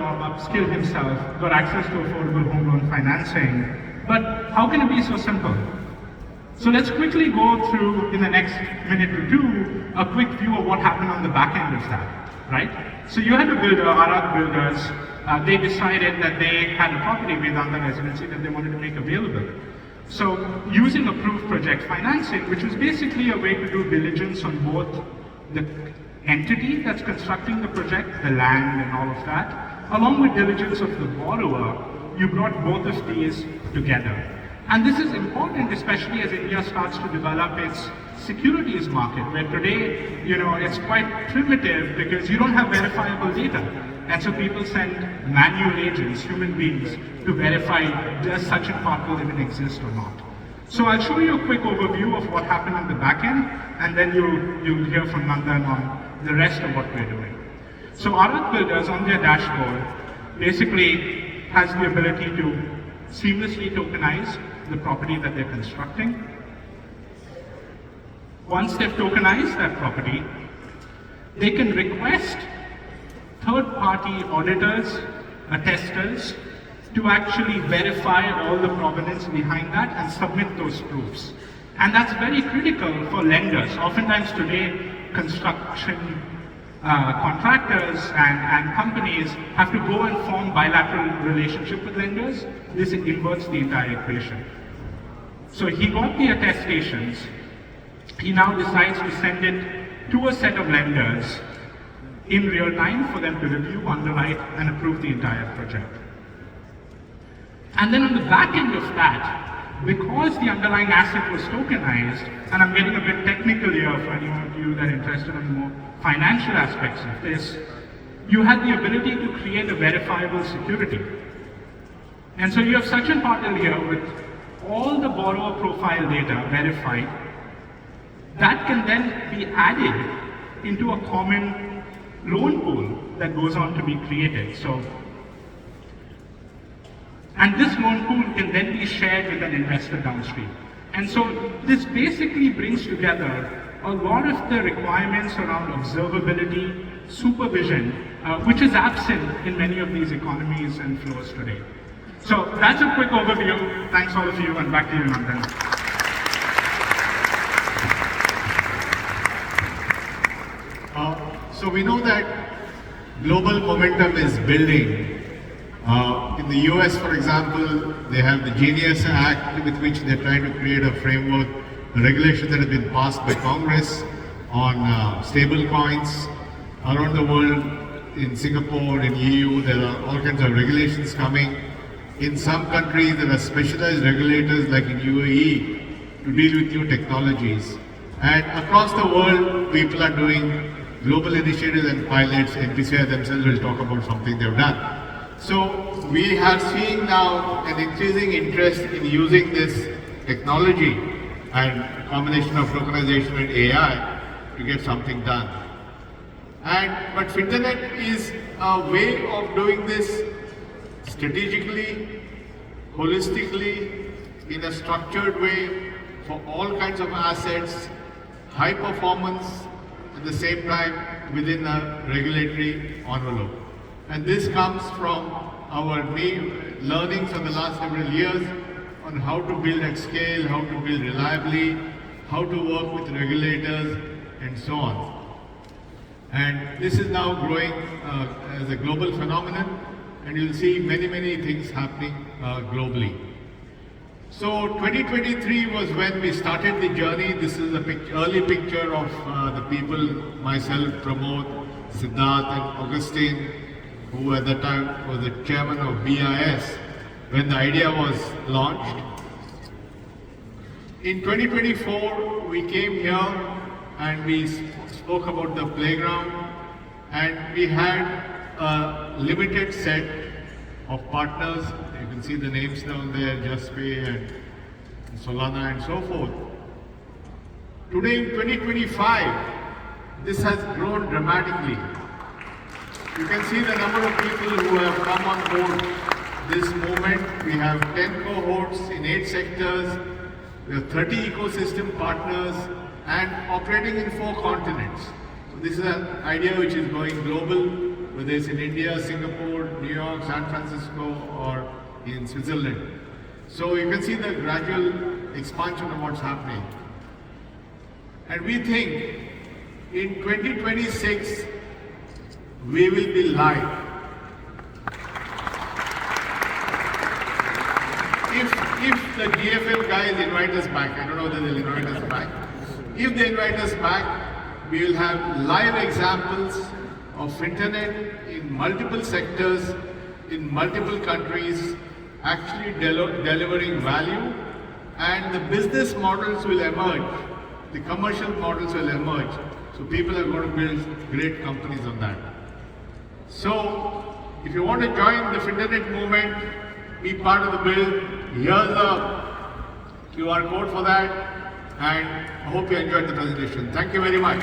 job, upskilled himself, got access to affordable home loan financing. But how can it be so simple? So let's quickly go through, in the next minute or two, a quick view of what happened on the back end of that, right? So you had a builder, Arak Builders, they decided that they had a property Vedanta residency that they wanted to make available. So using approved project financing, which was basically a way to do diligence on both the entity that's constructing the project, the land and all of that, along with diligence of the borrower, you brought both of these together. And this is important, especially as India starts to develop its securities market, where today, it's quite primitive because you don't have verifiable data. And so people send manual agents, human beings, to verify does such a parcel even exist or not. So I'll show you a quick overview of what happened on the back end, and then you'll hear from Nandan on the rest of what we're doing. So Arak Builders on their dashboard basically has the ability to seamlessly tokenize the property that they're constructing. Once they've tokenized that property, they can request third-party auditors, attesters, to actually verify all the provenance behind that and submit those proofs. And that's very critical for lenders. Oftentimes today, construction contractors and companies have to go and form bilateral relationship with lenders. This inverts the entire equation. So he got the attestations. He now decides to send it to a set of lenders in real time for them to review, underwrite, and approve the entire project. And then on the back end of that, because the underlying asset was tokenized, and I'm getting a bit technical here for any of you that are interested in more financial aspects of this, you had the ability to create a verifiable security. And so you have Sachin Patil here with all the borrower profile data verified. That can then be added into a common loan pool that goes on to be created. And this loan pool can then be shared with an investor downstream. And so this basically brings together a lot of the requirements around observability, supervision, which is absent in many of these economies and flows today. So that's a quick overview. Thanks all of you, and back to you, Nandan. So we know that global momentum is building. In the US, for example, they have the Genius Act, with which they're trying to create a framework, a regulation that has been passed by Congress on stable coins. Around the world, in Singapore, in EU, there are all kinds of regulations coming. In some countries, there are specialized regulators, like in UAE, to deal with new technologies. And across the world, people are doing global initiatives and pilots. NPCI themselves will talk about something they've done. So we are seeing now an increasing interest in using this technology and a combination of tokenization and AI to get something done. But Finternet is a way of doing this strategically, holistically, in a structured way for all kinds of assets, high performance, at the same time within a regulatory envelope. And this comes from our learnings of the last several years on how to build at scale, how to build reliably, how to work with regulators, and so on. And this is now growing as a global phenomenon, and you'll see many, many things happening globally. So 2023 was when we started the journey. This is an early picture of the people, myself, Pramod, Siddharth, and Augustine, who at that time was the chairman of BIS, when the idea was launched. In 2024, we came here and we spoke about the playground, and we had a limited set of partners. You can see the names down there, Jaspe and Solana and so forth. Today in 2025, this has grown dramatically. You can see the number of people who have come on board this movement. We have 10 cohorts in 8 sectors. We have 30 ecosystem partners and operating in 4 continents. So this is an idea which is going global, whether it's in India, Singapore, New York, San Francisco, or in Switzerland. So you can see the gradual expansion of what's happening. And we think in 2026, we will be live. If the DFL guys invite us back, I don't know whether they'll invite us back. If they invite us back, we will have live examples of Finternet in multiple sectors, in multiple countries, actually delivering value, and the business models will emerge, the commercial models will emerge. So people are going to build great companies on that. So if you want to join the Finternet movement, be part of the build, here's the QR code for that, and I hope you enjoyed the presentation. Thank you very much.